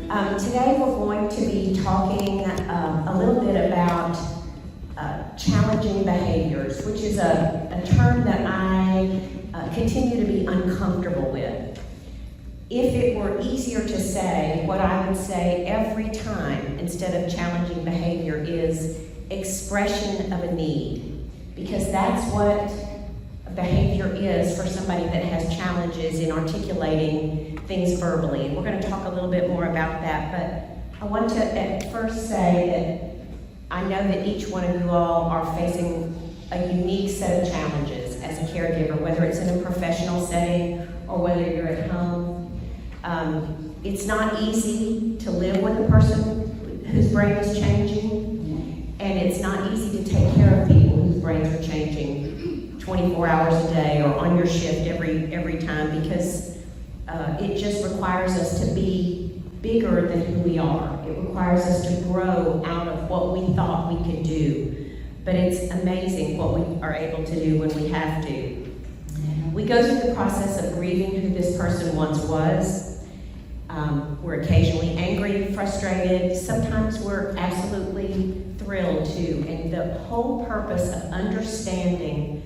Today we're going to be talking a little bit about challenging behaviors, which is a term that I continue to be uncomfortable with. If it were easier to say, what I would say every time instead of challenging behavior is expression of a need, because that's what behavior is for somebody that has challenges in articulating things verbally. And we're going to talk a little bit more about that, but I want to at first say that I know that each one of you all are facing a unique set of challenges as a caregiver, whether it's in a professional setting or whether you're at home. It's not easy to live with a person whose brain is changing, and it's not easy to take care of people whose brains are changing 24 hours a day or on your shift every time, because it just requires us to be bigger than who we are. It requires us to grow out of what we thought we could do. But it's amazing what we are able to do when we have to. We go through the process of grieving who this person once was. We're occasionally angry, frustrated. Sometimes we're absolutely thrilled too. And the whole purpose of understanding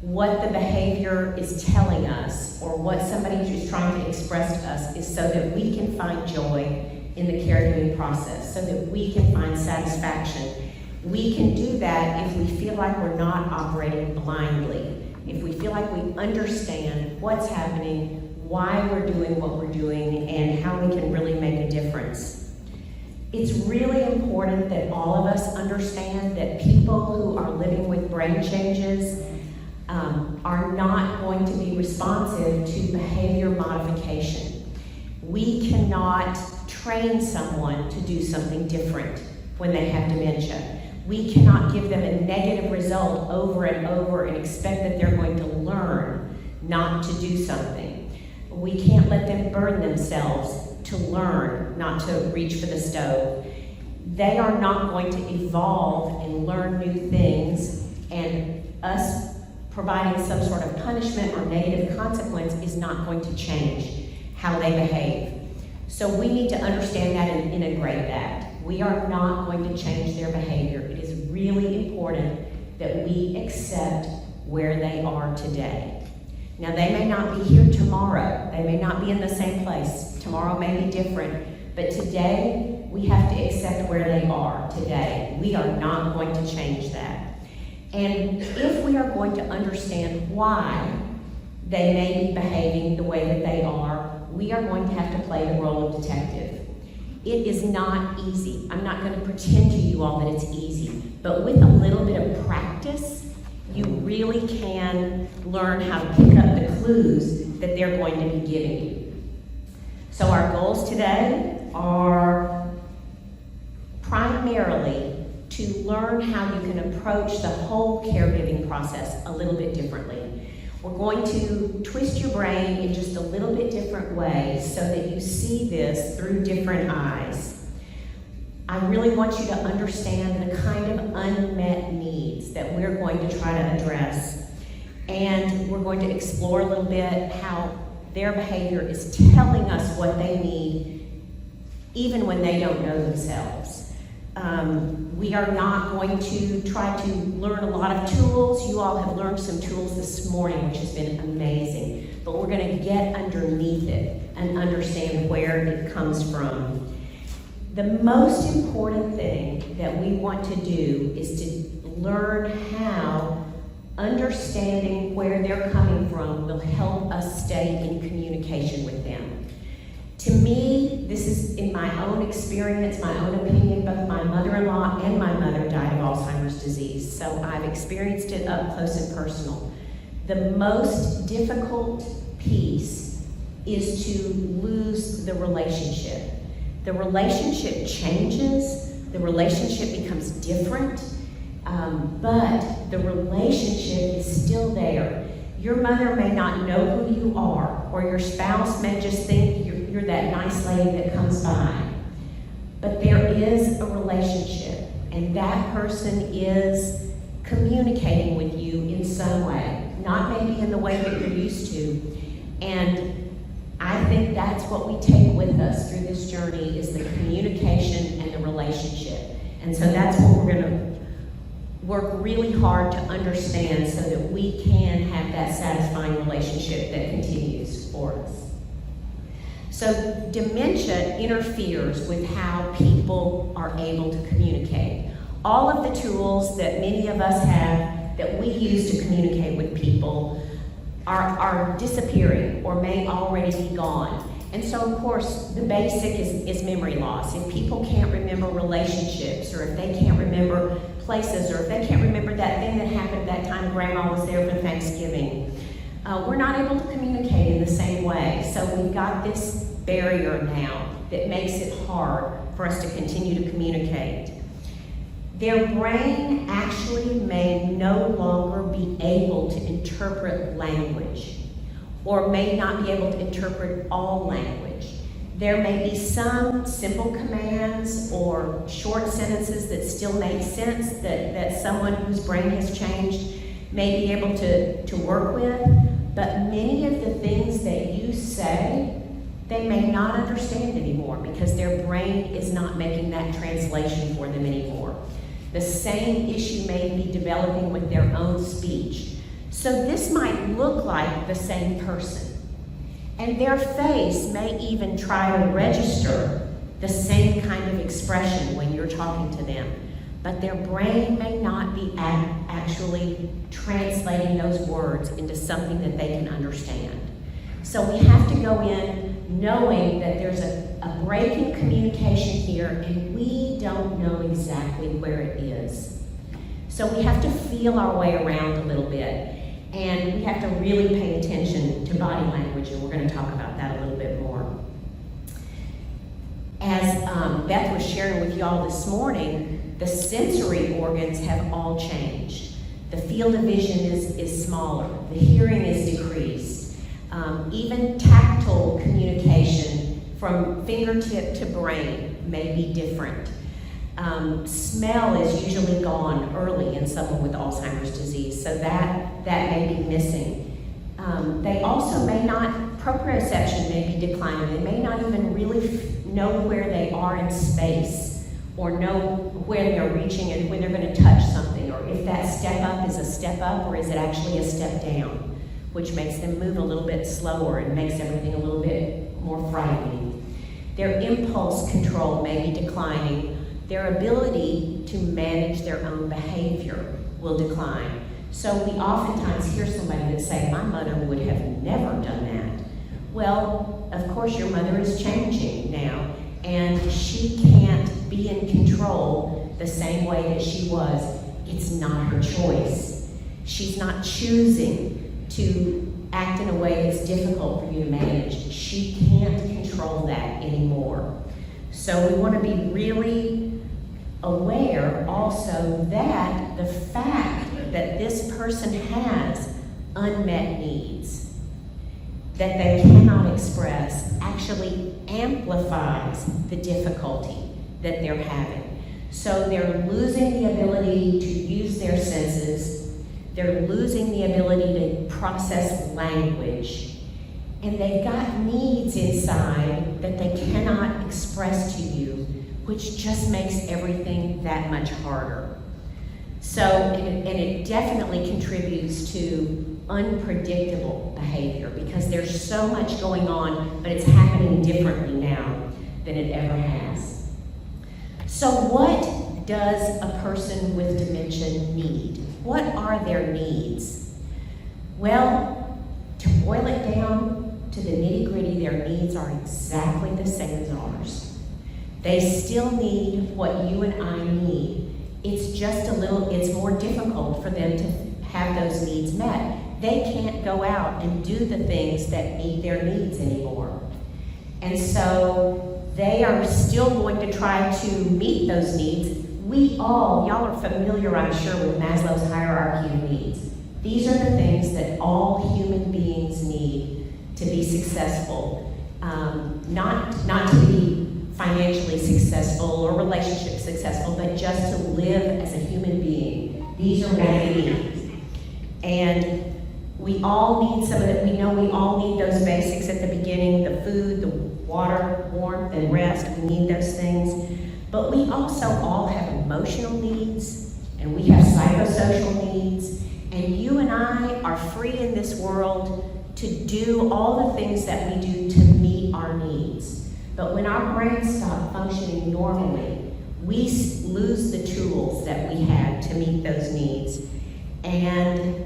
what the behavior is telling us or what somebody is trying to express to us is so that we can find joy in the caregiving process, so that we can find satisfaction. We can do that if we feel like we're not operating blindly, if we feel like we understand what's happening, why we're doing what we're doing, and how we can really make a difference. It's really important that all of us understand that people who are living with brain changes are not going to be responsive to behavior modification. We cannot train someone to do something different when they have dementia. We cannot give them a negative result over and over and expect that they're going to learn not to do something. We can't let them burn themselves to learn not to reach for the stove. They are not going to evolve and learn new things, and us providing some sort of punishment or negative consequence is not going to change how they behave. So we need to understand that and integrate that. We are not going to change their behavior. It is really important that we accept where they are today. Now, they may not be here tomorrow. They may not be in the same place. Tomorrow may be different. But today, we have to accept where they are today. We are not going to change that. And if we are going to understand why they may be behaving the way that they are, we are going to have to play the role of detective. It is not easy. I'm not going to pretend to you all that it's easy. But with a little bit of practice, you really can learn how to pick up the clues that they're going to be giving you. So our goals today are primarily to learn how you can approach the whole caregiving process a little bit differently. We're going to twist your brain in just a little bit different ways so that you see this through different eyes. I really want you to understand the kind of unmet needs that we're going to try to address. And we're going to explore a little bit how their behavior is telling us what they need, even when they don't know themselves. We are not going to try to learn a lot of tools. You all have learned some tools this morning, which has been amazing. But we're going to get underneath it and understand where it comes from. The most important thing that we want to do is to learn how understanding where they're coming from will help us stay in communication with them. To me, this is in my own experience, my own opinion. Both my mother-in-law and my mother died of Alzheimer's disease, so I've experienced it up close and personal. The most difficult piece is to lose the relationship. The relationship changes, the relationship becomes different, but the relationship is still there. Your mother may not know who you are, or your spouse may just think you're that nice lady that comes by. But there is a relationship, and that person is communicating with you in some way, not maybe in the way that you're used to. And I think that's what we take with us through this journey, is the communication and the relationship. And so that's what we're going to work really hard to understand, so that we can have that satisfying relationship that continues for us. So dementia interferes with how people are able to communicate. All of the tools that many of us have that we use to communicate with people are disappearing or may already be gone. And so, of course, the basic is memory loss. If people can't remember relationships, or if they can't remember places, or if they can't remember that thing that happened that time Grandma was there for Thanksgiving, we're not able to communicate in the same way. So we've got this barrier now that makes it hard for us to continue to communicate. Their brain actually may no longer be able to interpret language, or may not be able to interpret all language. There may be some simple commands or short sentences that still make sense, that someone whose brain has changed may be able to work with, but many of the things that you say, they may not understand anymore, because their brain is not making that translation for them anymore. The same issue may be developing with their own speech. So this might look like the same person, and their face may even try to register the same kind of expression when you're talking to them, but their brain may not be actually translating those words into something that they can understand. So we have to go in knowing that there's a break in communication here, and we don't know exactly where it is. So we have to feel our way around a little bit, and we have to really pay attention to body language, and we're going to talk about that a little bit more. As Beth was sharing with y'all this morning, the sensory organs have all changed. The field of vision is smaller. The hearing is decreased. Even tactile communication from fingertip to brain may be different. Smell is usually gone early in someone with Alzheimer's disease, so that may be missing. They also may not, proprioception may be declining. They may not even really know where they are in space, or know where they're reaching and when they're going to touch something, or if that step up is a step up or is it actually a step down, which makes them move a little bit slower and makes everything a little bit more frightening. Their impulse control may be declining. Their ability to manage their own behavior will decline. So we oftentimes hear somebody that say, my mother would have never done that. Well, of course your mother is changing now, and she can't be in control the same way that she was. It's not her choice. She's not choosing to act in a way that's difficult for you to manage. She can't control that anymore. So we want to be really aware also that the fact that this person has unmet needs that they cannot express actually amplifies the difficulty that they're having. So they're losing the ability to use their senses, they're losing the ability to process language, and they've got needs inside that they cannot express to you, which just makes everything that much harder. So, and it definitely contributes to unpredictable behavior, because there's so much going on, but it's happening differently now than it ever has. So what does a person with dementia need? What are their needs? Well, to boil it down to the nitty-gritty, their needs are exactly the same as ours. They still need what you and I need. It's just it's more difficult for them to have those needs met. They can't go out and do the things that meet their needs anymore. And so they are still going to try to meet those needs. Y'all are familiar, I'm sure, with Maslow's hierarchy of needs. These are the things that all human beings need to be successful. Not to be financially successful or relationship successful, but just to live as a human being. These are what we need. And we all need some of it. We know we all need those basics at the beginning, the food, the water, warmth, and rest. We need those things. But we also all have emotional needs, and we have psychosocial needs. And you and I are free in this world to do all the things that we do to meet our needs. But when our brains stop functioning normally, we lose the tools that we have to meet those needs. And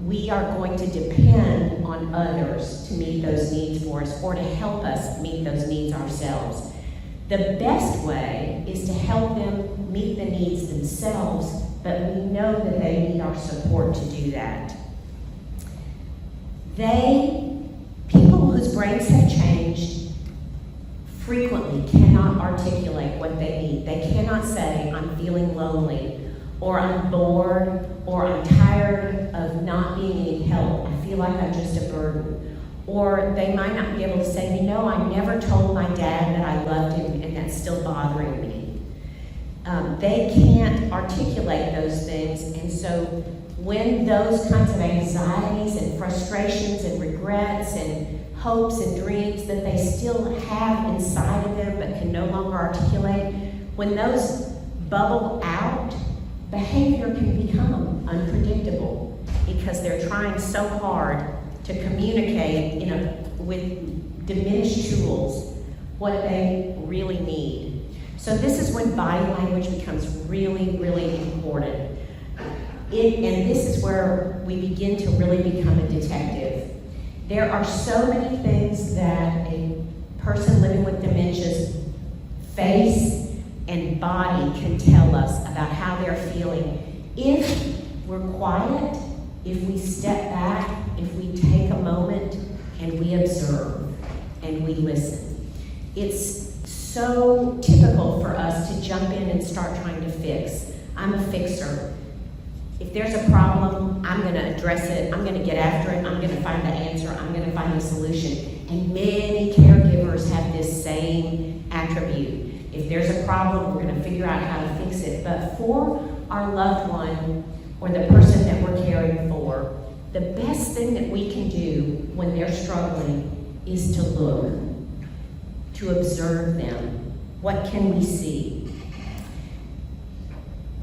we are going to depend on others to meet those needs for us or to help us meet those needs ourselves. The best way is to help them meet the needs themselves, but we know that they need our support to do that. People whose brains have changed frequently cannot articulate what they need. They cannot say, I'm feeling lonely, or I'm bored, or I'm tired of not being any help. I feel like I'm just a burden. Or they might not be able to say, you know, I never told my dad that I loved him and that's still bothering me. They can't articulate those things, and so when those kinds of anxieties and frustrations and regrets and hopes and dreams that they still have inside of them but can no longer articulate, when those bubble out, behavior can become unpredictable because they're trying so hard to communicate with diminished tools what they really need. So this is when body language becomes really, really important. And this is where we begin to really become a detective. There are so many things that a person living with dementia's face and body can tell us about how they're feeling. If we're quiet, if we step back, if we take a moment and we observe and we listen. It's so typical for us to jump in and start trying to fix. I'm a fixer. If there's a problem, I'm going to address it, I'm going to get after it, I'm going to find the answer, I'm going to find the solution. And many caregivers have this same attribute. If there's a problem, we're going to figure out how to fix it. But for our loved one or the person that we're caring for, the best thing that we can do when they're struggling is to look, to observe them. What can we see?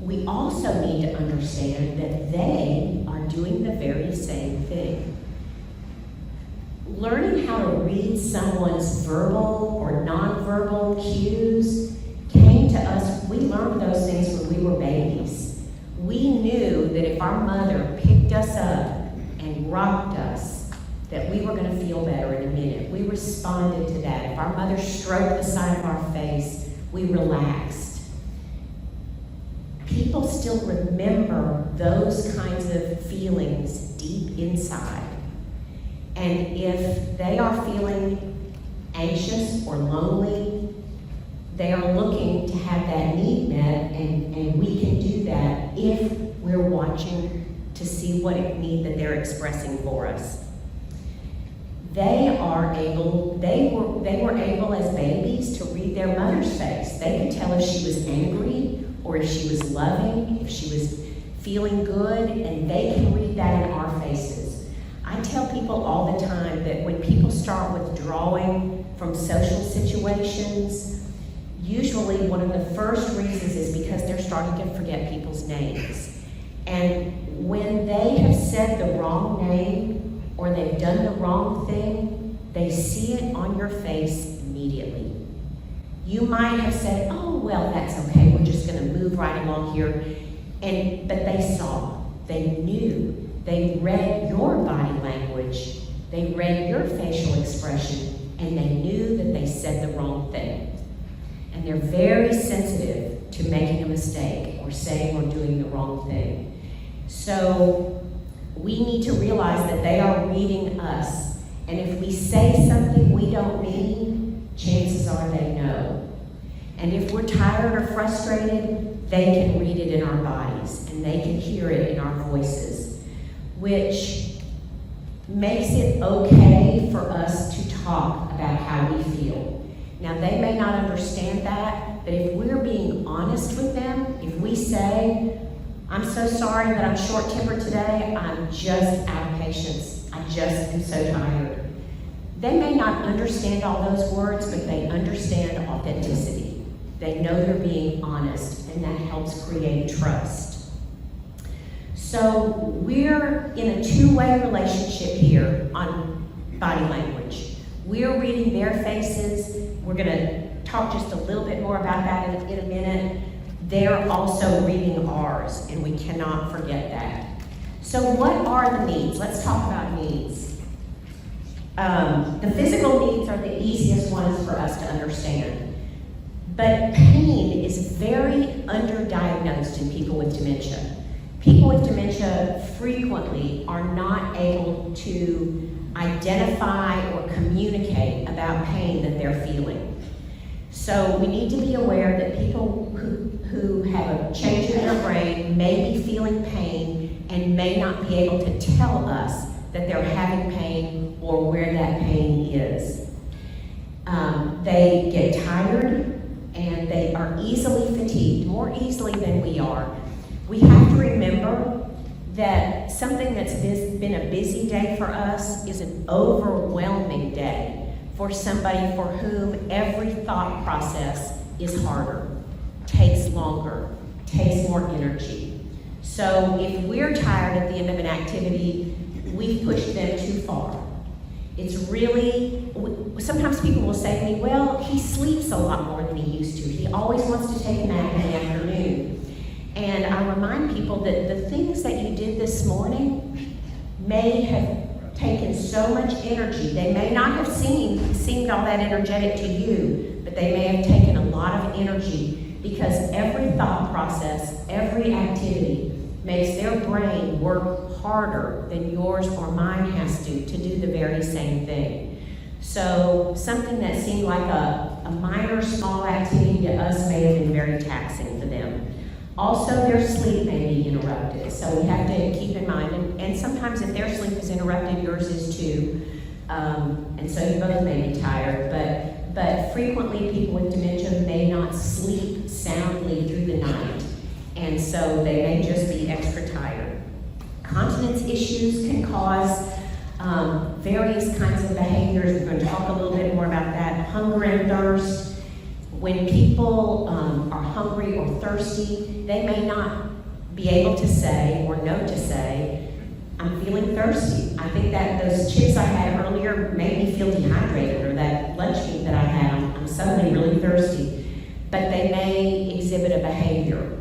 We also need to understand that they are doing the very same thing. Learning how to read someone's verbal or nonverbal cues came to us. We learned those things when we were babies. We knew that if our mother picked us up and rocked us, that we were going to feel better in a minute. We responded to that. If our mother stroked the side of our face, we relaxed. People still remember those kinds of feelings deep inside. And if they are feeling anxious or lonely, they are looking to have that need met, and we can do that if we're watching to see what need that they're expressing for us. They were able as babies to read their mother's face. They could tell if she was angry or if she was loving, if she was feeling good, and they can read that in our faces. I tell people all the time that when people start withdrawing from social situations, usually one of the first reasons is because they're starting to forget people's names. And when they have said the wrong name or they've done the wrong thing, they see it on your face immediately. You might have said, oh, well, that's okay, we're just gonna move right along here. But they saw, they knew, they read your body language, they read your facial expression, and they knew that they said the wrong thing. And they're very sensitive to making a mistake or saying or doing the wrong thing. So we need to realize that they are reading us. And if we say something we don't mean, chances are they know. And if we're tired or frustrated, they can read it in our bodies and they can hear it in our voices, which makes it okay for us to talk about how we feel. Now, they may not understand that, but if we're being honest with them, if we say, I'm so sorry that I'm short-tempered today, I'm just out of patience, I just am so tired, They may not understand all those words, but they understand authenticity. They know they're being honest, and that helps create trust. So we're in a two-way relationship here on body language. We're reading their faces. We're going to talk just a little bit more about that in a minute. They're also reading ours, and we cannot forget that. So what are the needs? Let's talk about needs. The physical needs are the easiest ones for us to understand. But pain is very underdiagnosed in people with dementia. People with dementia frequently are not able to identify or communicate about pain that they're feeling. So we need to be aware that people who have a change in their brain may be feeling pain and may not be able to tell us that they're having pain or where that pain is. They get tired and they are easily fatigued, more easily than we are. We have to remember that something that's been a busy day for us is an overwhelming day for somebody for whom every thought process is harder, takes longer, takes more energy. So if we're tired at the end of an activity, we've pushed them too far. It's really, sometimes people will say to me, well, he sleeps a lot more than he used to. He always wants to take a nap in the afternoon. And I remind people that the things that you did this morning may have taken so much energy. They may not have seemed all that energetic to you, but they may have taken a lot of energy because every thought process, every activity makes their brain work harder than yours or mine has to do the very same thing. So something that seemed like a minor, small activity to us may have been very taxing for them. Also, their sleep may be interrupted, so we have to keep in mind, and sometimes if their sleep is interrupted, yours is too, and so you both may be tired, but frequently people with dementia may not sleep soundly through the night, and so they may just be extra tired. Continence issues can cause various kinds of behaviors. We're going to talk a little bit more about that. Hunger and thirst. When people are hungry or thirsty, they may not be able to say or know to say, I'm feeling thirsty. I think that those chips I had earlier made me feel dehydrated, or that lunch meat that I had, I'm suddenly really thirsty. But they may exhibit a behavior.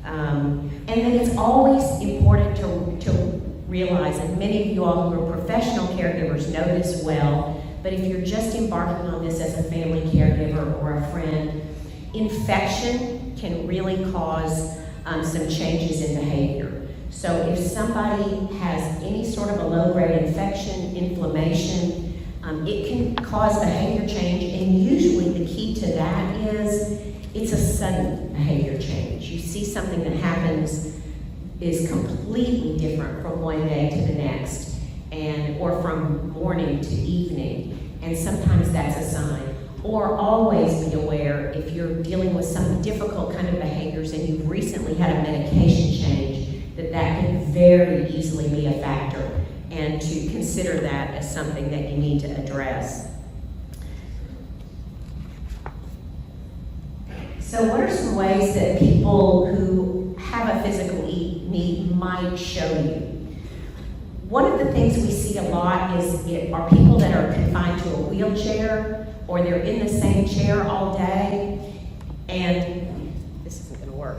And then it's always important to realize, and many of you all who are professional caregivers know this well, but if you're just embarking on this as a family caregiver or a friend, infection can really cause some changes in behavior. So if somebody has any sort of a low-grade infection, inflammation, it can cause behavior change, and usually the key to that is it's a sudden behavior change. You see something that happens is completely different from one day to the next, or from morning to evening, and sometimes that's a sign. Or always be aware if you're dealing with some difficult kind of behaviors and you've recently had a medication change, that can very easily be a factor, and to consider that as something that you need to address. So what are some ways that people who have a physical need might show you? One of the things we see a lot are people that are confined to a wheelchair, or they're in the same chair all day, and this isn't going to work.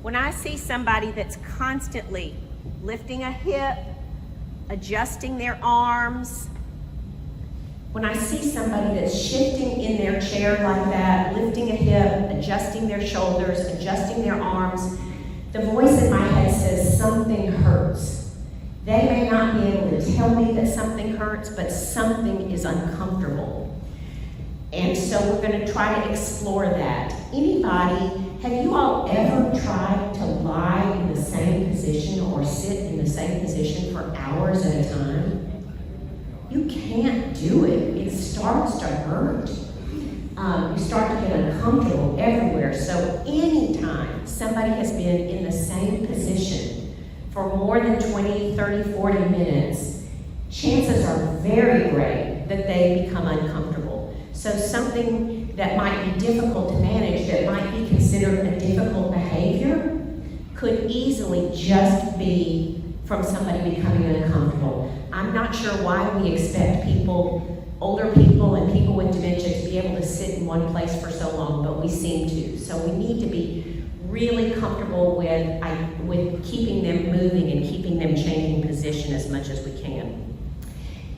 When I see somebody that's constantly lifting a hip, adjusting their arms, when I see somebody that's shifting in their chair like that, lifting a hip, adjusting their shoulders, adjusting their arms, the voice in my head says something hurts. They may not be able to tell me that something hurts, but something is uncomfortable. And so we're going to try to explore that. Anybody, have you all ever tried to lie in the same position or sit in the same position for hours at a time? You can't do it. It starts to hurt. You start to get uncomfortable everywhere. So anytime somebody has been in the same position for more than 20, 30, 40 minutes, chances are very great that they become uncomfortable. So something that might be difficult to manage, that might be considered a difficult behavior, could easily just be from somebody becoming uncomfortable. I'm not sure why we expect people, older people and people with dementia, to be able to sit in one place for so long, but we seem to. So we need to be really comfortable with keeping them moving and keeping them changing position as much as we can.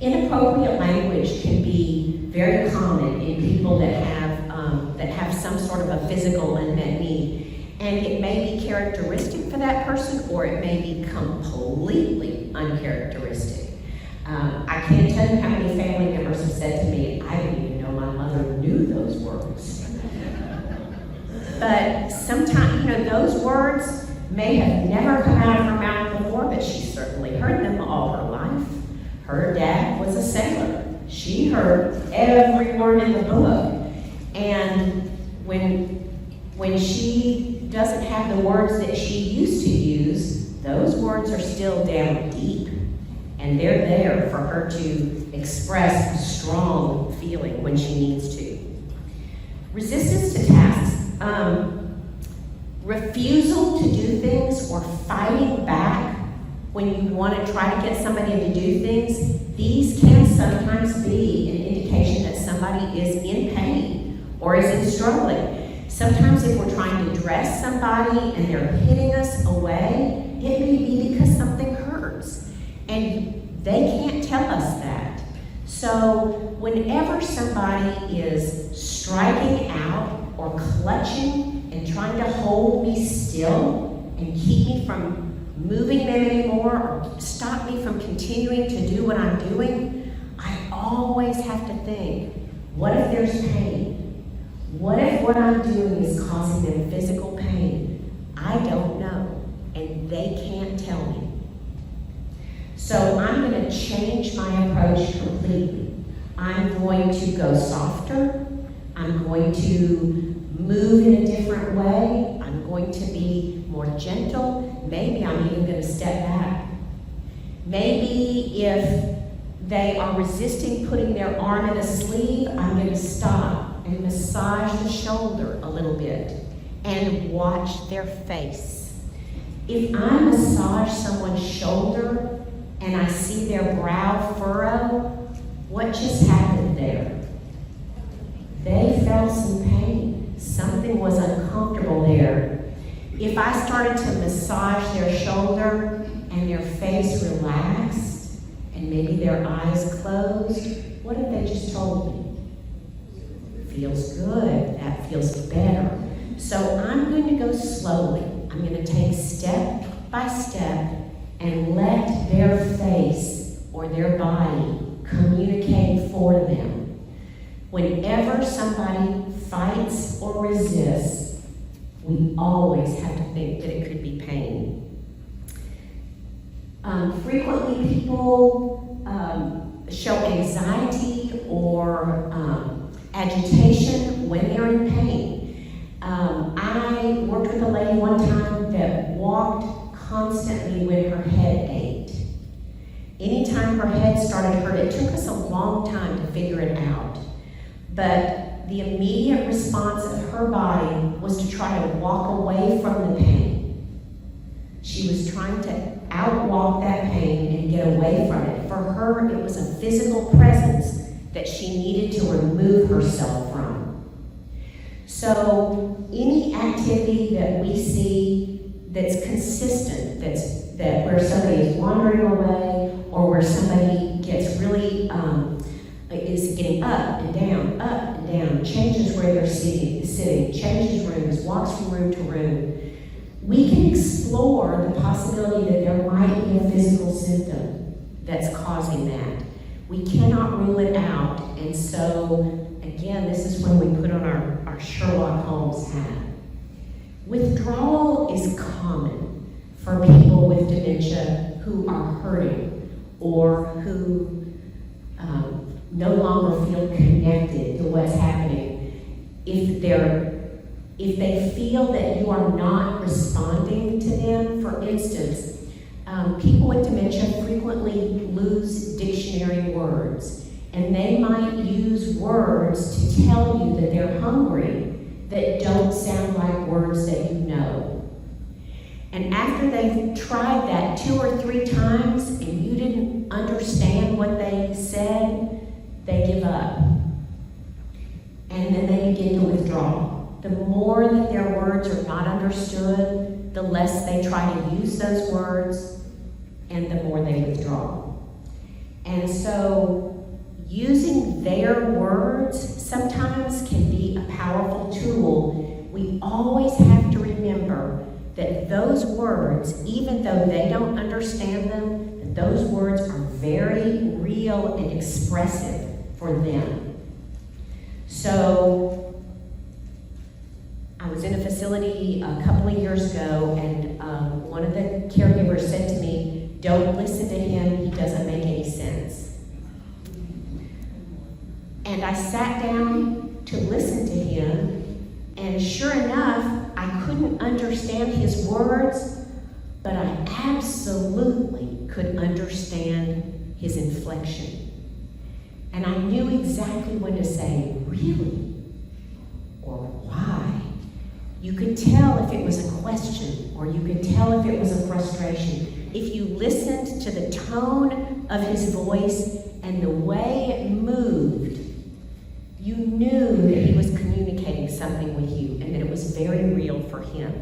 Inappropriate language can be very common in people that have some sort of a physical unmet need. And it may be characteristic for that person, or it may be completely uncharacteristic. I can't tell you how many family members have said to me, I didn't even know my mother knew those words. But sometimes, those words may have never come out of her mouth before, but she certainly heard them all her life. Her dad was a sailor. She heard every word in the book. And when she doesn't have the words that she used to use, those words are still down deep. And they're there for her to express a strong feeling when she needs to. Resistance to tasks. Refusal to do things or fighting back when you want to try to get somebody to do things, these can sometimes be an indication that somebody is in pain or is in struggling. Sometimes if we're trying to dress somebody and they're hitting us away, it may be because something hurts. And they can't tell us that. So whenever somebody is striking out or clutching and trying to hold me still and keep me from moving them anymore or stop me from continuing to do what I'm doing, I always have to think, what if there's pain? What if what I'm doing is causing them physical pain? I don't know, and they can't tell me. So I'm going to change my approach completely. I'm going to go softer. I'm going to move in a different way. I'm going to be more gentle. Maybe I'm even going to step back. Maybe if they are resisting putting their arm in a sleeve, I'm going to stop and massage the shoulder a little bit and watch their face. If I massage someone's shoulder and I see their brow furrow, what just happened there? They felt some pain. Something was uncomfortable there. If I started to massage their shoulder and their face relaxed and maybe their eyes closed, what if they just told me? Feels good, that feels better. So I'm going to go slowly. I'm going to take step by step and let their face or their body communicate for them. Whenever somebody fights or resists, we always have to think that it could be pain. Frequently people show anxiety or agitation when they're in pain. I worked with a lady one time that walked constantly when her head ached. Anytime her head started hurting, it took us a long time to figure it out. But the immediate response of her body was to try to walk away from the pain. She was trying to outwalk that pain and get away from it. For her, it was a physical presence that she needed to remove herself from. So any activity that we see that's consistent, that where somebody is wandering away or where somebody gets really is getting up and down, changes where they're sitting, changes rooms, walks from room to room, we can explore the possibility that there might be a physical symptom that's causing that. We cannot rule it out, and so, again, this is when we put on our Sherlock Holmes hat. Withdrawal is common for people with dementia who are hurting or who no longer feel connected to what's happening. If they feel that you are not responding to them, for instance, people with dementia frequently lose dictionary words. And they might use words to tell you that they're hungry that don't sound like words that you know. And after they've tried that 2 or 3 times and you didn't understand what they said, they give up. And then they begin to withdraw. The more that their words are not understood, the less they try to use those words, and the more they withdraw. And so, using their words sometimes can be a powerful tool. We always have to remember that those words, even though they don't understand them, that those words are very real and expressive for them. So, I was in a facility a couple of years ago, and one of the caregivers said to me, "Don't listen to him, he doesn't make any sense." And I sat down to listen to him, and sure enough, I couldn't understand his words, but I absolutely could understand his inflection. And I knew exactly when to say, "Really?" or "Why?" You could tell if it was a question, or you could tell if it was a frustration. If you listened to the tone of his voice and the way it moved, you knew that he was communicating something with you and that it was very real for him.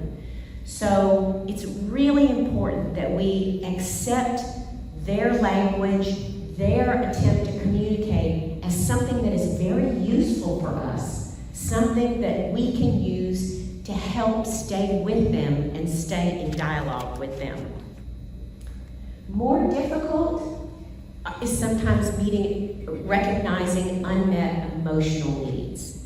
So it's really important that we accept their language, their attempt to communicate as something that is very useful for us, something that we can use to help stay with them and stay in dialogue with them. More difficult is sometimes recognizing unmet emotional needs.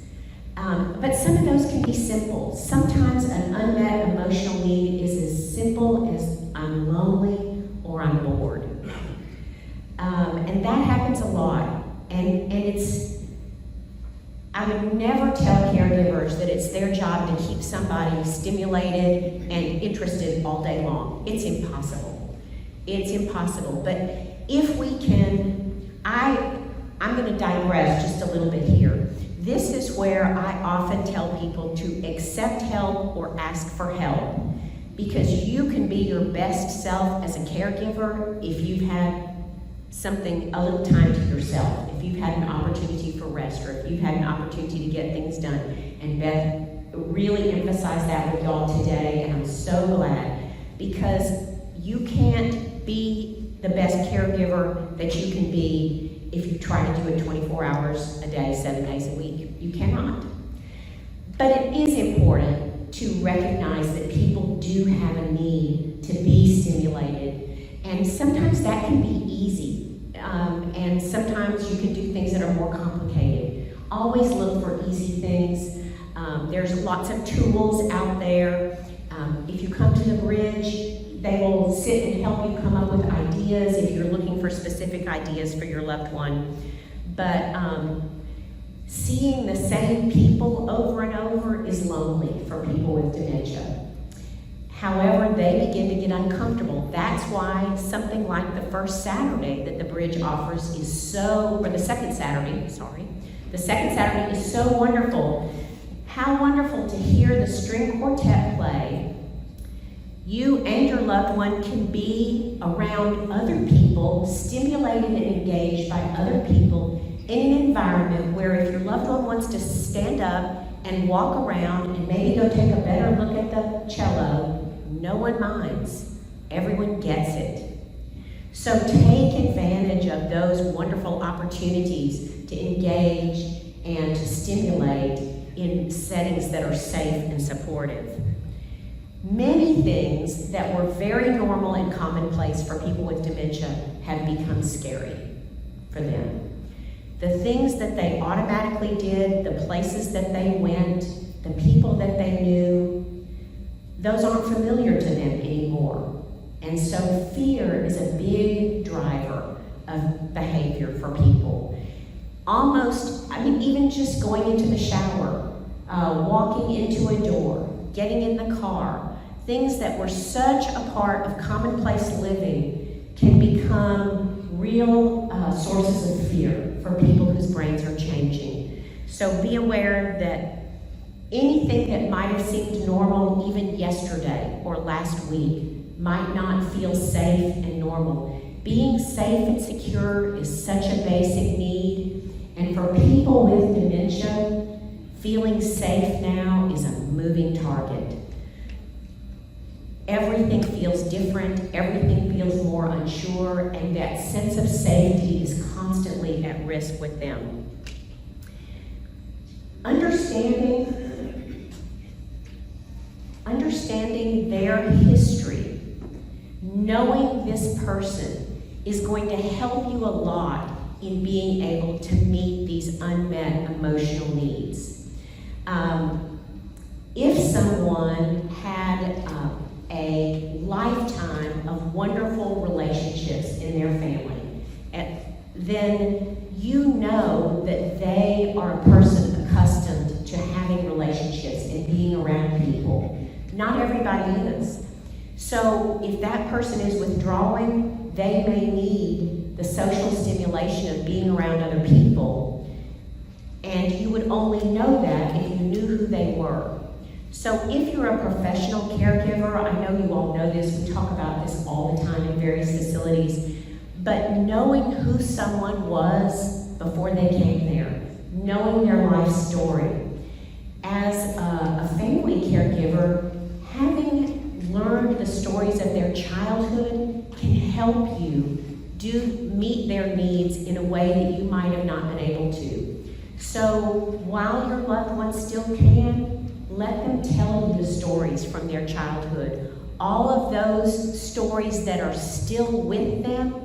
But some of those can be simple. Sometimes an unmet emotional need is as simple as "I'm lonely" or "I'm bored." And that happens a lot. And I would never tell caregivers that it's their job to keep somebody stimulated and interested all day long. It's impossible. It's impossible. But if we can, I'm going to digress just a little bit here. This is where I often tell people to accept help or ask for help, because you can be your best self as a caregiver if you've had a little time to yourself, if you've had an opportunity for rest, or if you've had an opportunity to get things done. And Beth really emphasized that with y'all today, and I'm so glad, because you can't be the best caregiver that you can be if you try to do it 24 hours a day, 7 days a week. You cannot. But it is important to recognize that people do have a need to be stimulated, and sometimes that can be easy. And sometimes you can do things that are more complicated. Always look for easy things. There's lots of tools out there. If you come to the bridge, they will sit and help you come up with ideas if you're looking for specific ideas for your loved one. But seeing the same people over and over is lonely for people with dementia. However, they begin to get uncomfortable. That's why something like the first Saturday that the bridge offers is the second Saturday is so wonderful. How wonderful to hear the string quartet play. You and your loved one can be around other people, stimulated and engaged by other people in an environment where if your loved one wants to stand up and walk around and maybe go take a better look at the cello, no one minds. Everyone gets it. So take advantage of those wonderful opportunities to engage and to stimulate in settings that are safe and supportive. Many things that were very normal and commonplace for people with dementia have become scary for them. The things that they automatically did, the places that they went, the people that they knew, those aren't familiar to them anymore. And so fear is a big driver of behavior for people. Even just going into the shower, walking into a door, getting in the car, things that were such a part of commonplace living can become real sources of fear for people So be aware that anything that might have seemed normal even yesterday or last week might not feel safe and normal. Being safe and secure is such a basic need, and for people with dementia, feeling safe now is a moving target. Everything feels different, everything feels more unsure, and that sense of safety is constantly at risk with them. Understanding their history, knowing this person is going to help you a lot in being able to meet these unmet emotional needs. If someone had a lifetime of wonderful relationships in their family, then you know that they are a person accustomed to having relationships and being around people. Not everybody is. So if that person is withdrawing, they may need the social stimulation of being around other people. And you would only know that if you knew who they were. So if you're a professional caregiver, I know you all know this, we talk about this all the time in various facilities, but knowing who someone was before they came there, knowing their life story. As a family caregiver, having learned the stories of their childhood can help you meet their needs in a way that you might have not been able to. So while your loved ones still can, let them tell you the stories from their childhood. All of those stories that are still with them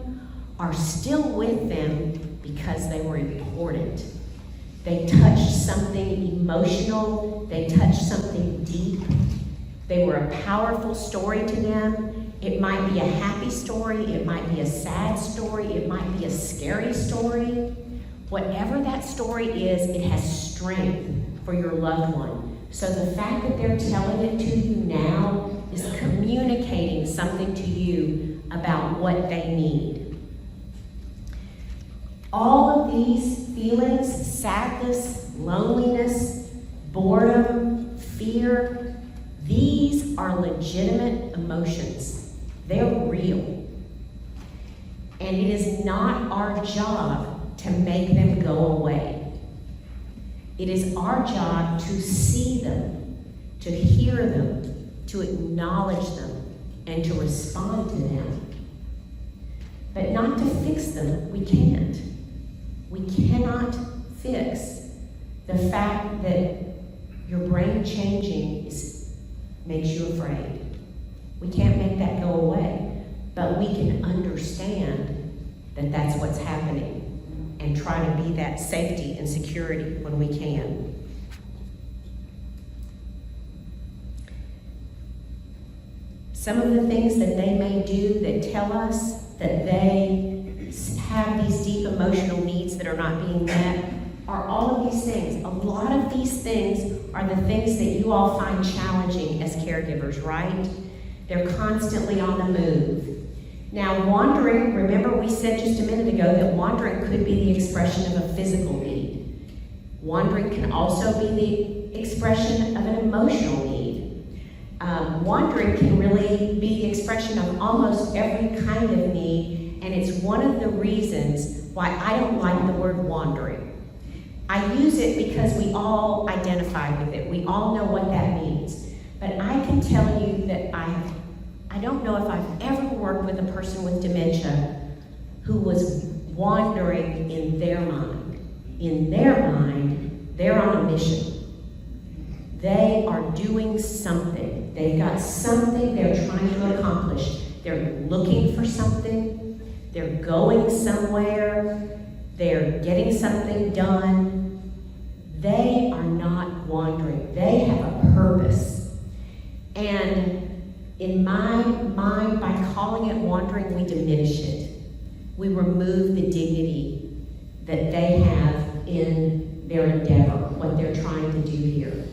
are still with them because they were important. They touched something emotional, they touched something deep. They were a powerful story to them. It might be a happy story, it might be a sad story, it might be a scary story. Whatever that story is, it has strength for your loved one. So the fact that they're telling it to you now is communicating something to you about what they need. All of these feelings, sadness, loneliness, boredom, fear, these are legitimate emotions. They're real. And it is not our job to make them go away. It is our job to see them, to hear them, to acknowledge them, and to respond to them. But not to fix them, we can't. We cannot fix the fact that your brain changing makes you afraid. We can't make that go away, but we can understand that that's what's happening and try to be that safety and security when we can. Some of the things that they may do that tell us that they have these deep emotional needs that are not being met are all of these things. A lot of these things are the things that you all find challenging as caregivers, right? They're constantly on the move. Now, wandering, remember we said just a minute ago that wandering could be the expression of a physical need. Wandering can also be the expression of an emotional need. Wandering can really be the expression of almost every kind of need, and it's one of the reasons why I don't like the word wandering. I use it because we all identify with it. We all know what that means. But I can tell you that I don't know if I've ever worked with a person with dementia who was wandering in their mind. In their mind, they're on a mission. They are doing something. They've got something they're trying to accomplish. They're looking for something. They're going somewhere. They're getting something done. They are not wandering. They have a purpose. And in my mind, by calling it wandering, we diminish it. We remove the dignity that they have in their endeavor, what they're trying to do here.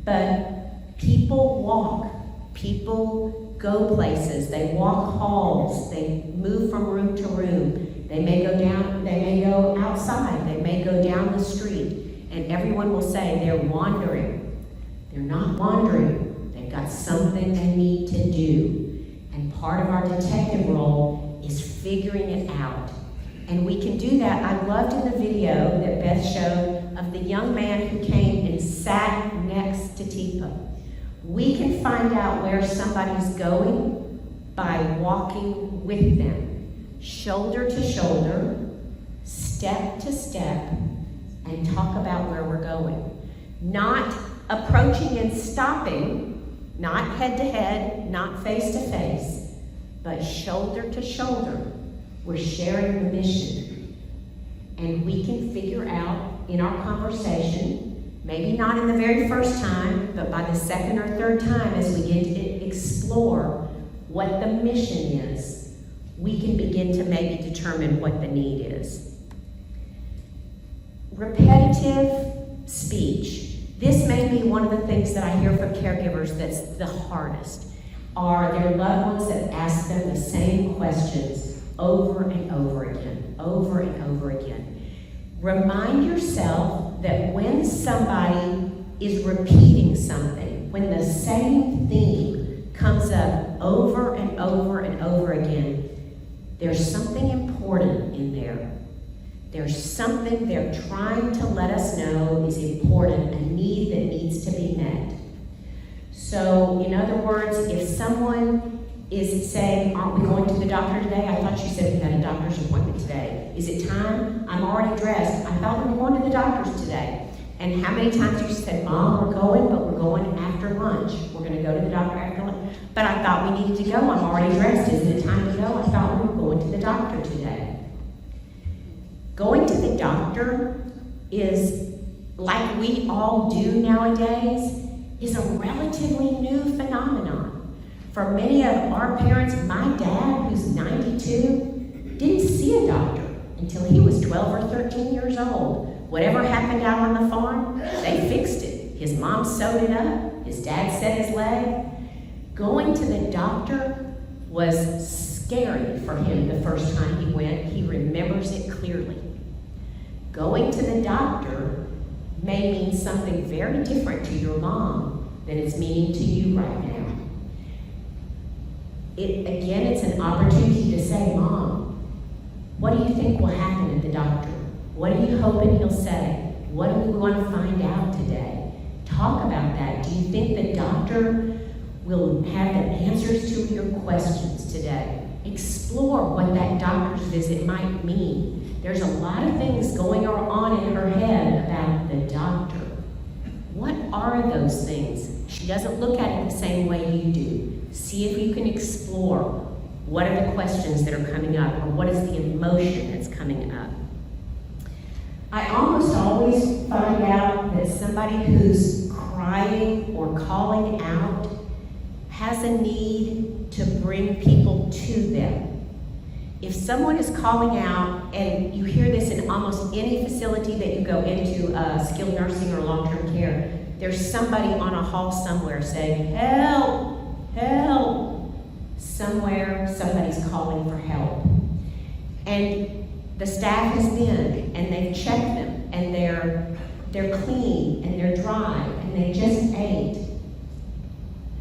But people walk. People go places. They walk halls. They move from room to room. They may go outside. They may go down the street. and everyone will say they're wandering. They're not wandering. They've got something they need to do. And part of our detective role is figuring it out. And we can do that. I loved in the video that Beth showed of the young man who came and sat next to Tifa. We can find out where somebody's going by walking with them, shoulder to shoulder, step to step, and talk about where we're going. Not approaching and stopping, not head to head, not face to face, but shoulder to shoulder. We're sharing the mission. And we can figure out in our conversation, maybe not in the very first time, but by the second or third time as we get to explore what the mission is, we can begin to maybe determine what the need is. Repetitive speech. This may be one of the things that I hear from caregivers that's the hardest, are their loved ones that ask them the same questions over and over again, over and over again. Remind yourself that when somebody is repeating something, when the same theme comes up over and over and over again, there's something important in there. There's something they're trying to let us know is important, a need that needs to be met. So, in other words, if someone is saying, aren't we going to the doctor today? I thought you said we had a doctor's appointment today. Is it time? I'm already dressed. I thought we were going to the doctor's today. And how many times you said, Mom, we're going, but we're going after lunch. We're going to go to the doctor after lunch. But I thought we needed to go. I'm already dressed. Isn't it time to go? I thought we were going to the doctor today. Going to the doctor is, like we all do nowadays, is a relatively new phenomenon. For many of our parents, my dad, who's 92, didn't see a doctor until he was 12 or 13 years old. Whatever happened out on the farm, they fixed it. His mom sewed it up. His dad set his leg. Going to the doctor was scary for him the first time he went. He remembers it clearly. Going to the doctor may mean something very different to your mom than it's meaning to you right now. Again, it's an opportunity to say, Mom, what do you think will happen at the doctor? What are you hoping he'll say? What do we want to find out today? Talk about that. Do you think the doctor will have the answers to your questions today? Explore what that doctor's visit might mean. There's a lot of things going on in her head about the doctor. What are those things? She doesn't look at it the same way you do. See if you can explore what are the questions that are coming up, or what is the emotion that's coming up. I almost always find out that somebody who's crying or calling out has a need to bring people to them. If someone is calling out, and you hear this in almost any facility that you go into, skilled nursing or long-term care, there's somebody on a hall somewhere saying, help, help. Somewhere, somebody's calling for help. And the staff has been, and they've checked them, and they're clean, and they're dry, and they just ate.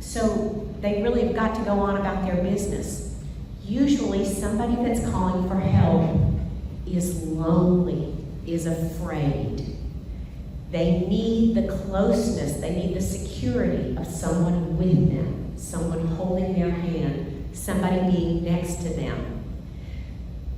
So they really have got to go on about their business. Usually somebody that's calling for help is lonely, is afraid. They need the closeness, they need the security of someone with them, someone holding their hand, somebody being next to them.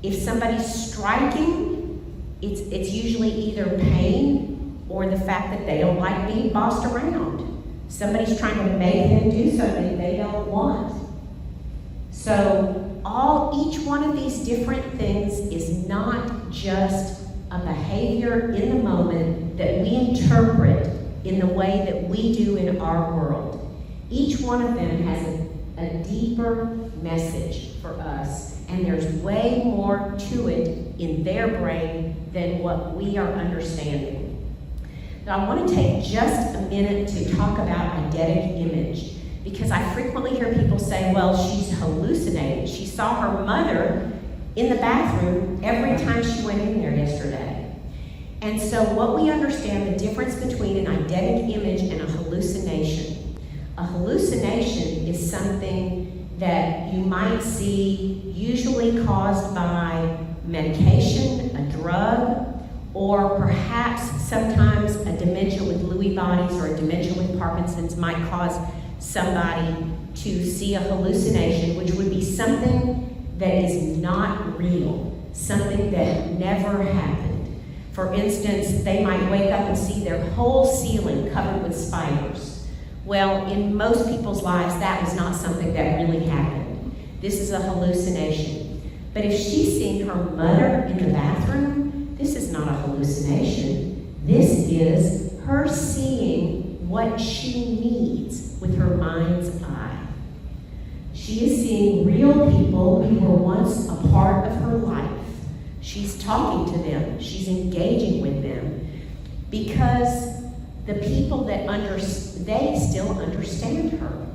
If somebody's striking, it's usually either pain or the fact that they don't like being bossed around. Somebody's trying to make them do something they don't want. So each one of these different things is not just a behavior in the moment that we interpret in the way that we do in our world. Each one of them has a deeper message for us, and there's way more to it in their brain than what we are understanding. Now I want to take just a minute to talk about eidetic image, because I frequently hear people say, well, she's hallucinating. She saw her mother in the bathroom every time she went in there yesterday. And so what we understand the difference between an eidetic image and a hallucination. A hallucination is something that you might see usually caused by medication, a drug, or perhaps sometimes a dementia with Lewy bodies or a dementia with Parkinson's might cause somebody to see a hallucination, which would be something that is not real, something that never happened. For instance, they might wake up and see their whole ceiling covered with spiders. Well, in most people's lives, that was not something that really happened. This is a hallucination. But if she's seeing her mother in the bathroom, this is not a hallucination. This is her seeing what she needs with her mind's eye. She is seeing real people who were once a part of her life. She's talking to them. She's engaging with them because the people that they still understand her.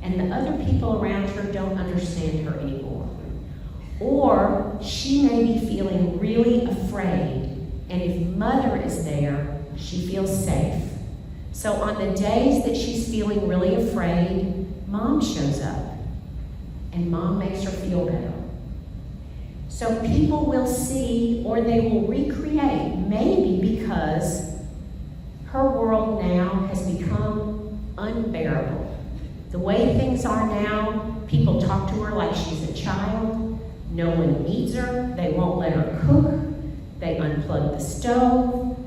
And the other people around her don't understand her anymore. Or she may be feeling really afraid, and if mother is there, she feels safe. So on the days that she's feeling really afraid, mom shows up, and mom makes her feel better. So people will see, or they will recreate, maybe because her world now has become unbearable. The way things are now, people talk to her like she's a child. No one needs her. They won't let her cook. They unplug the stove.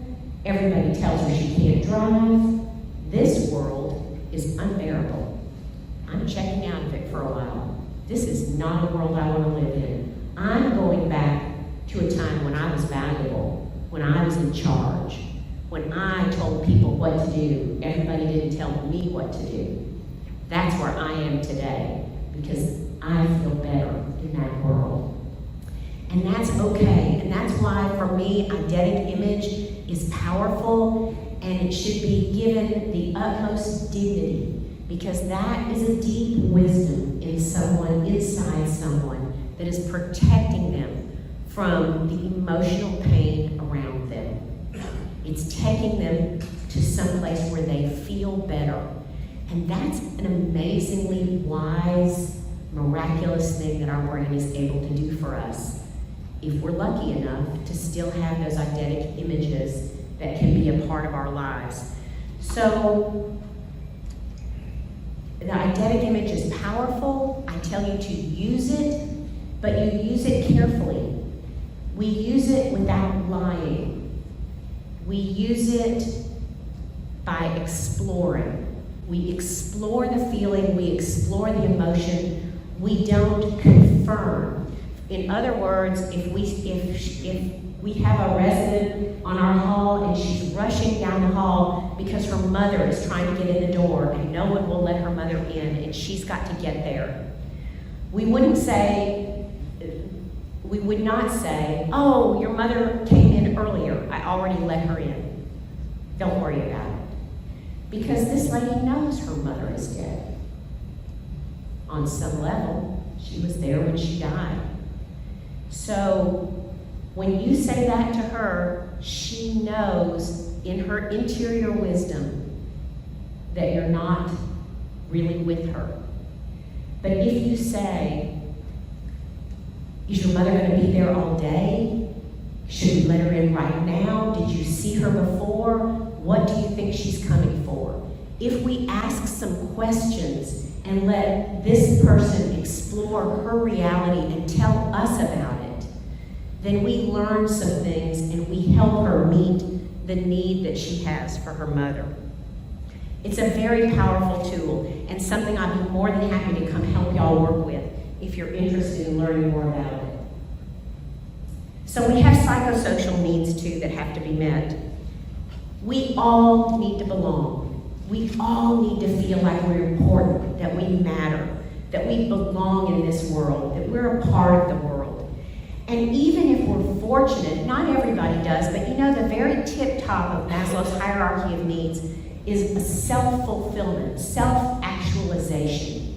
Everybody tells her she can't drive. This world is unbearable. I'm checking out of it for a while. This is not a world I want to live in. I'm going back to a time when I was valuable, when I was in charge, when I told people what to do. Everybody didn't tell me what to do. That's where I am today, because I feel better in that world. And that's okay. And that's why, for me, eidetic image is powerful, and it should be given the utmost dignity, because that is a deep wisdom in someone, inside someone, that is protecting them from the emotional pain around them. It's taking them to some place where they feel better. And that's an amazingly wise, miraculous thing that our brain is able to do for us, if we're lucky enough to still have those eidetic images that can be a part of our lives. So the eidetic image is powerful. I tell you to use it, but you use it carefully. We use it without lying. We use it by exploring. We explore the feeling, we explore the emotion, we don't confirm. In other words, if we have a resident on our hall and she's rushing down the hall because her mother is trying to get in the door and no one will let her mother in and she's got to get there, we would not say, oh, your mother came in earlier, I already let her in. Don't worry about it. Because this lady knows her mother is dead. On some level, she was there when she died. So when you say that to her, she knows in her interior wisdom that you're not really with her. But if you say, is your mother going to be there all day? Should we let her in right now? Did you see her before? What do you think she's coming for? If we ask some questions and let this person explore her reality and tell us about it, then we learn some things and we help her meet the need that she has for her mother. It's a very powerful tool and something I'd be more than happy to come help y'all work with if you're interested in learning more about it. So we have psychosocial needs too that have to be met. We all need to belong. We all need to feel like we're important, that we matter, that we belong in this world, that we're a part of the world. And even if we're fortunate, not everybody does, but you know the very tip top of Maslow's hierarchy of needs is a self-fulfillment, self-actualization.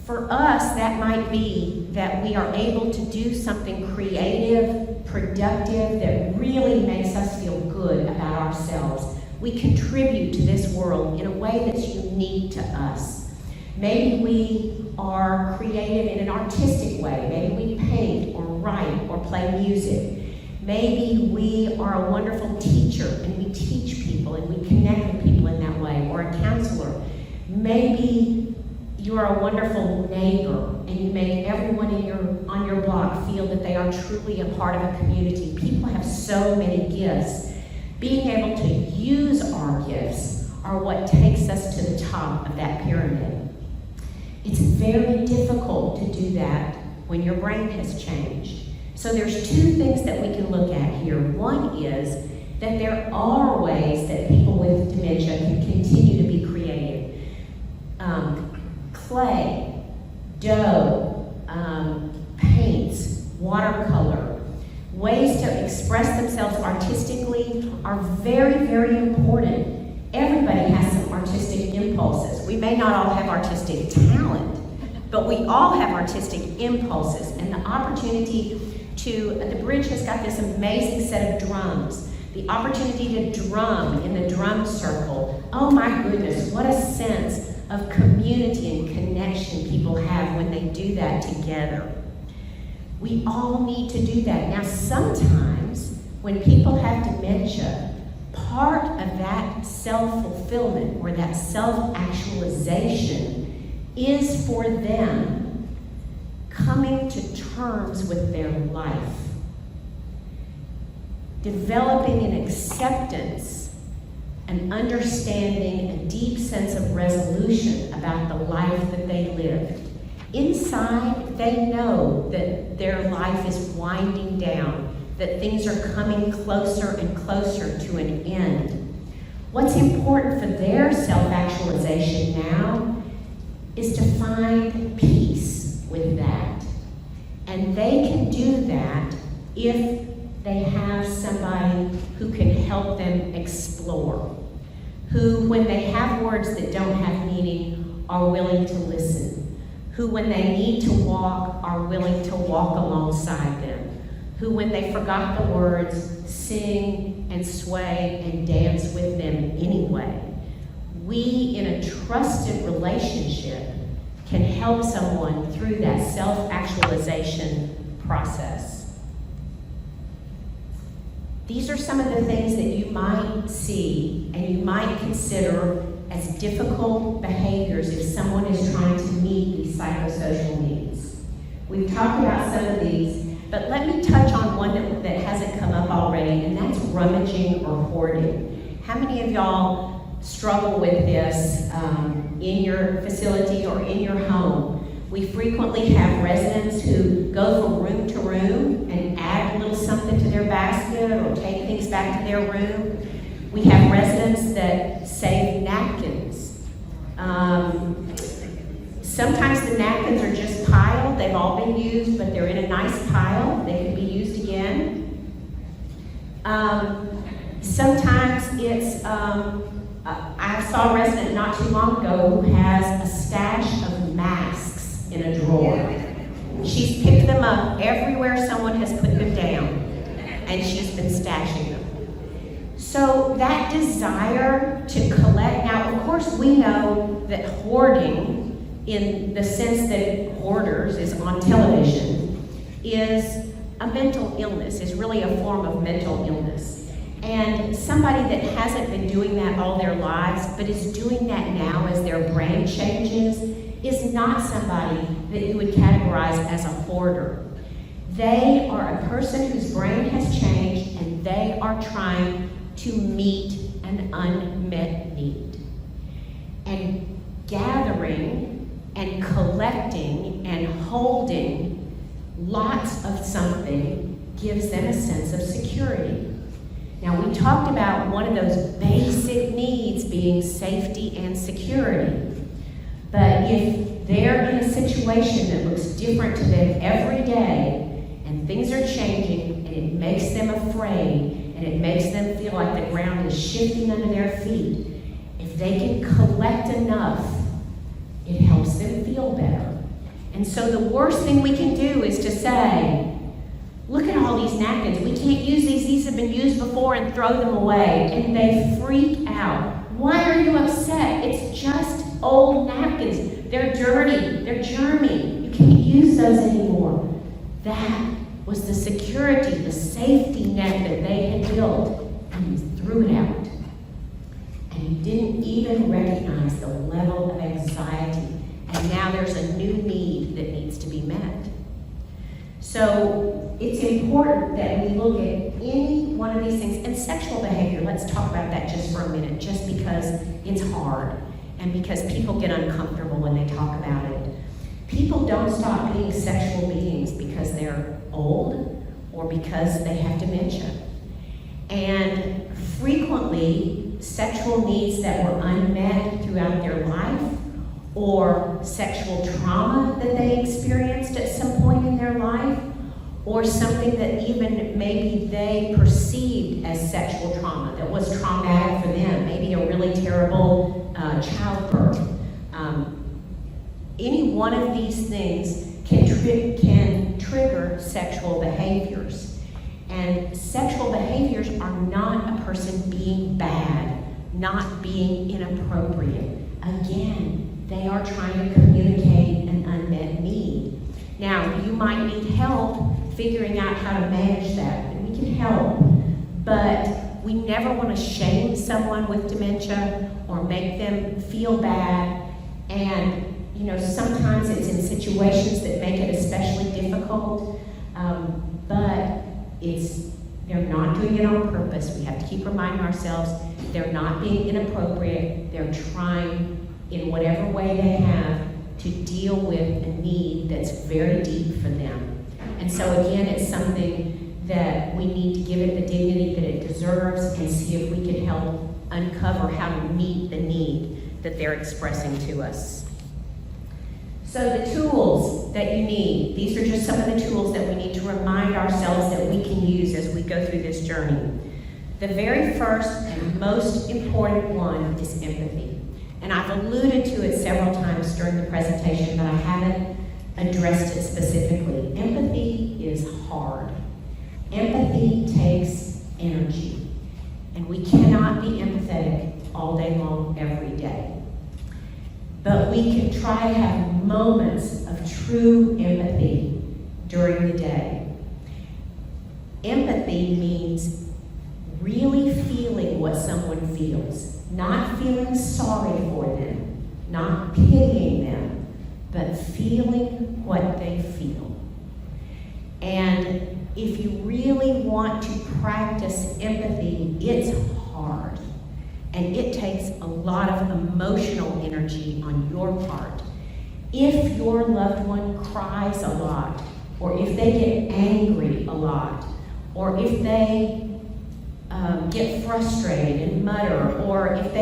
For us, that might be that we are able to do something creative, productive, that really makes us feel good about ourselves. We contribute to this world in a way that's unique to us. Maybe we are creative in an artistic way. Maybe we paint or write or play music. Maybe we are a wonderful teacher and we teach people and we connect with people in that way, or a counselor. Maybe you are a wonderful neighbor and you make everyone on your block feel that they are truly a part of a community. People have so many gifts. Being able to use our gifts are what takes us to the top of that pyramid. It's very difficult to do that when your brain has changed. So there's two things that we can look at here. One is that there are ways that people with dementia can continue to be creative. Clay, dough, paints, watercolor, ways to express themselves artistically are very, very important. Everybody has some artistic impulses. We may not all have artistic talent, but we all have artistic impulses, and the opportunity the Bridge has got this amazing set of drums. The opportunity to drum in the drum circle. Oh my goodness, what a sense of community and connection people have when they do that together. We all need to do that. Now sometimes when people have dementia, part of that self-fulfillment or that self-actualization is for them coming to terms with their life, developing an acceptance, an understanding, a deep sense of resolution about the life that they lived. Inside, they know that their life is winding down, that things are coming closer and closer to an end. What's important for their self-actualization now is to find peace with that. And they can do that if they have somebody who can help them explore, who, when they have words that don't have meaning, are willing to listen, who, when they need to walk, are willing to walk alongside them, who, when they forgot the words, sing and sway and dance with them anyway. We, in a trusted relationship, can help someone through that self-actualization process. These are some of the things that you might see and you might consider as difficult behaviors if someone is trying to meet these psychosocial needs. We've talked about some of these, but let me touch on one that hasn't come up already, and that's rummaging or hoarding. How many of y'all struggle with this in your facility or in your home? We frequently have residents who go from room to room and add a little something to their basket or take things back to their room. We have residents that save napkins. Sometimes the napkins are just piled. They've all been used, but they're in a nice pile. They can be used again. Sometimes it's I saw a resident not too long ago who has a stash of masks in a drawer. She's picked them up everywhere someone has put them down, and she's been stashing them. So that desire to collect, now of course we know that hoarding, in the sense that Hoarders is on television, is a mental illness, is really a form of mental illness. And somebody that hasn't been doing that all their lives, but is doing that now as their brain changes, is not somebody that you would categorize as a hoarder. They are a person whose brain has changed and they are trying to meet an unmet need. And gathering and collecting and holding lots of something gives them a sense of security. Now, we talked about one of those basic needs being safety and security. But if they're in a situation that looks different to them every day, and things are changing, and it makes them afraid, and it makes them feel like the ground is shifting under their feet, if they can collect enough, it helps them feel better. And so the worst thing we can do is to say, Look at all these napkins. We can't use these. These have been used before, and throw them away. And they freak out. Why are you upset? It's just old napkins. They're dirty. They're germy. You can't use those anymore. That was the security, the safety net that they had built, and you threw it out. And you didn't even recognize the level of anxiety. And now there's a new need that needs to be met. So it's important that we look at any one of these things. And sexual behavior, let's talk about that just for a minute, just because it's hard and because people get uncomfortable when they talk about it. People don't stop being sexual beings because they're old or because they have dementia. And frequently, sexual needs that were unmet throughout their life, or sexual trauma that they experienced at some point in their life, or something that even maybe they perceived as sexual trauma that was traumatic for them, maybe a really terrible childbirth. Any one of these things can trigger sexual behaviors. And sexual behaviors are not a person being bad, not being inappropriate. Again, they are trying to communicate an unmet need. Now, you might need help figuring out how to manage that, and we can help, but we never want to shame someone with dementia or make them feel bad. And sometimes it's in situations that make it especially difficult, but they're not doing it on purpose. We have to keep reminding ourselves they're not being inappropriate. They're trying in whatever way they have to deal with a need that's very deep for them. And so again, it's something that we need to give it the dignity that it deserves and see if we can help uncover how to meet the need that they're expressing to us. So the tools that you need, these are just some of the tools that we need to remind ourselves that we can use as we go through this journey. The very first and most important one is empathy. And I've alluded to it several times during the presentation, but I haven't addressed it specifically. Empathy is hard. Empathy takes energy. And we cannot be empathetic all day long, every day. But we can try to have moments of true empathy during the day. Empathy means really feeling what someone feels, not feeling sorry for them, not pitying them, but feeling what they feel. And if you really want to practice empathy, it's hard. And it takes a lot of emotional energy on your part. If your loved one cries a lot, or if they get angry a lot, or if they get frustrated and mutter, or if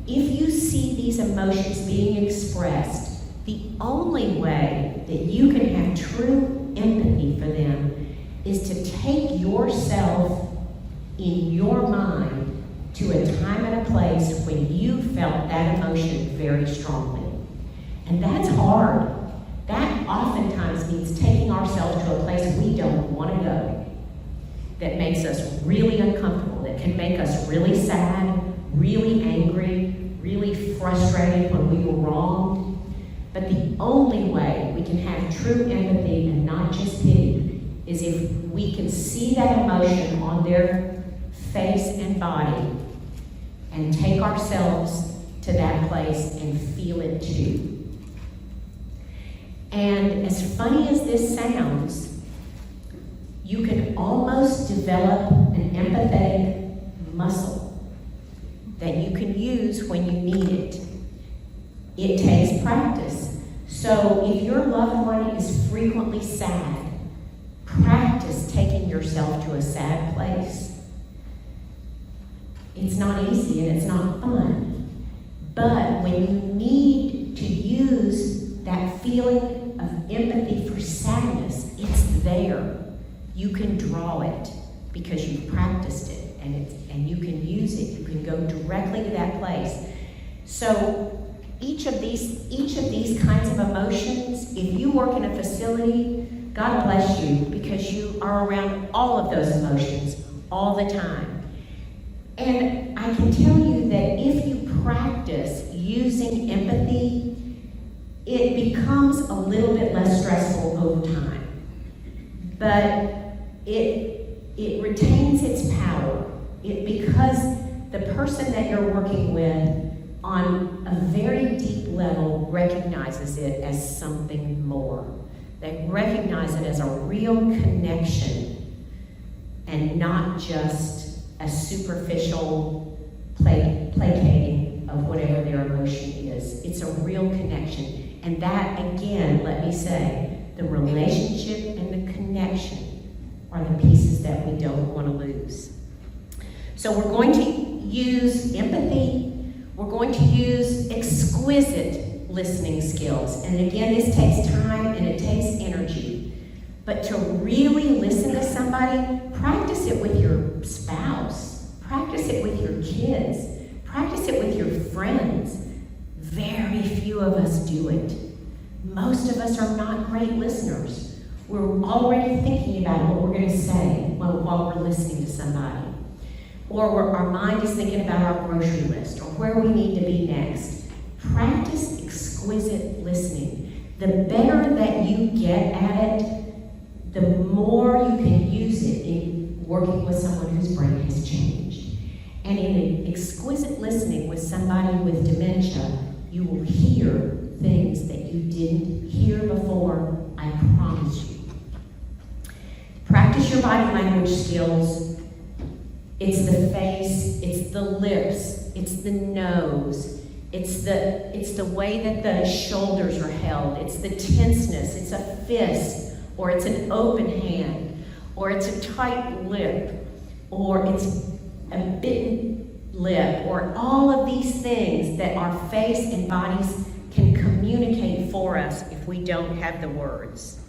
you see these emotions being expressed, the only way that you can have true empathy for them is to take yourself in your mind to a time and a place when you felt that emotion very strongly. And that's hard. That oftentimes means taking ourselves to a place we don't want to go, that makes us really uncomfortable, that can make us really sad, really angry, really frustrated when we were wronged. But the only way we can have true empathy and not just pity is if we can see that emotion on their face and body and take ourselves to that place and feel it too. And as funny as this sounds, you can almost develop an empathetic muscle that you can use when you need it. It takes practice. So if your loved one is frequently sad, practice taking yourself to a sad place. It's not easy and it's not fun. But when you need to use that feeling of empathy for sadness, it's there. You can draw it because you've practiced it, and you can use it. You can go directly to that place. So each of these kinds of emotions, if you work in a facility, God bless you, because you are around all of those emotions all the time. And I can tell you that if you practice using empathy, it becomes a little bit less stressful over time. But it retains its power. Because the person that you're working with on a very deep level recognizes it as something more. They recognize it as a real connection and not just a superficial placating of whatever their emotion is. It's a real connection. And that, again, let me say, the relationship and the connection are the pieces that we don't want to lose. So we're going to use empathy. We're going to use exquisite listening skills. And again, this takes time and it takes energy. But to really listen to somebody, practice it with your spouse. Practice it with your kids. Practice it with your friends. Very few of us do it. Most of us are not great listeners. We're already thinking about what we're going to say while we're listening to somebody. Or our mind is thinking about our grocery list or where we need to be next. Practice exquisite listening. The better that you get at it, the more you can use it in working with someone whose brain has changed. And in exquisite listening with somebody with dementia, you will hear things that you didn't hear before, I promise you. Practice your body language skills. It's the face, it's the lips, it's the nose, it's the way that the shoulders are held, it's the tenseness, it's a fist, or it's an open hand, or it's a tight lip, or it's a bitten lip, or all of these things that our face and bodies can communicate for us if we don't have the words.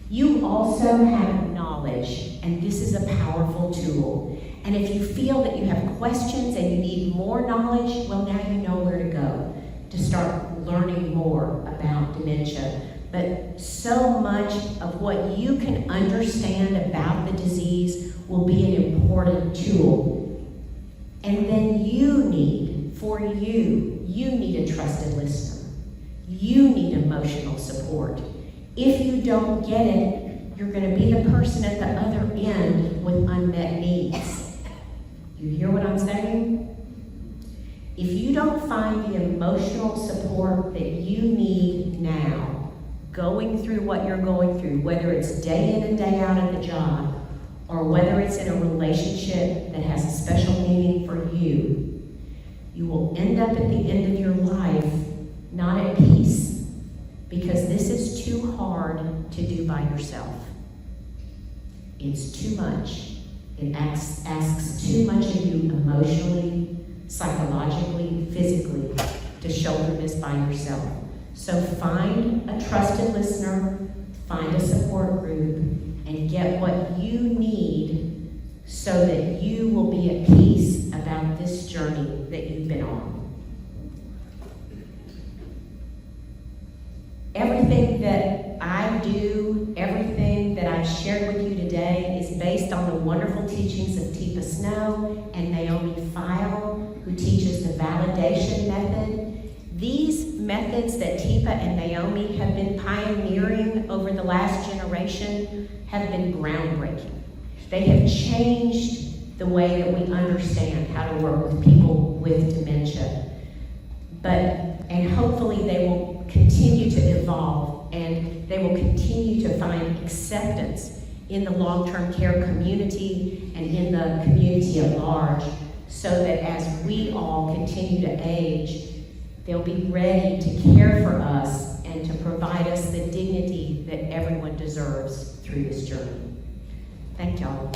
You also have knowledge, and this is a powerful tool. And if you feel that you have questions and you need more knowledge, well, now you know where to go to start learning more about dementia. But so much of what you can understand about the disease will be an important tool. And then you need a trusted listener. You need emotional support. If you don't get it, you're going to be the person at the other end with unmet needs. You hear what I'm saying? If you don't find the emotional support that you need now, going through what you're going through, whether it's day in and day out at the job, or whether it's in a relationship that has a special meaning for you, you will end up at the end of your life not at peace, because this is too hard to do by yourself. It's too much. It asks too much of you emotionally, psychologically, physically, to shoulder this by yourself. So find a trusted listener, find a support group, and get what you need so that you will be at peace about this journey that you've been on. Everything that I do, everything that I've shared with you today is based on the wonderful teachings of Teepa Snow and Naomi Feil, who teaches the validation method. These methods that Teepa and Naomi have been pioneering over the last generation have been groundbreaking. They have changed the way that we understand how to work with people with dementia. And hopefully they will continue to evolve, and they will continue to find acceptance in the long-term care community and in the community at large, so that as we all continue to age, they'll be ready to care for us and to provide us the dignity that everyone deserves through this journey. Thank y'all.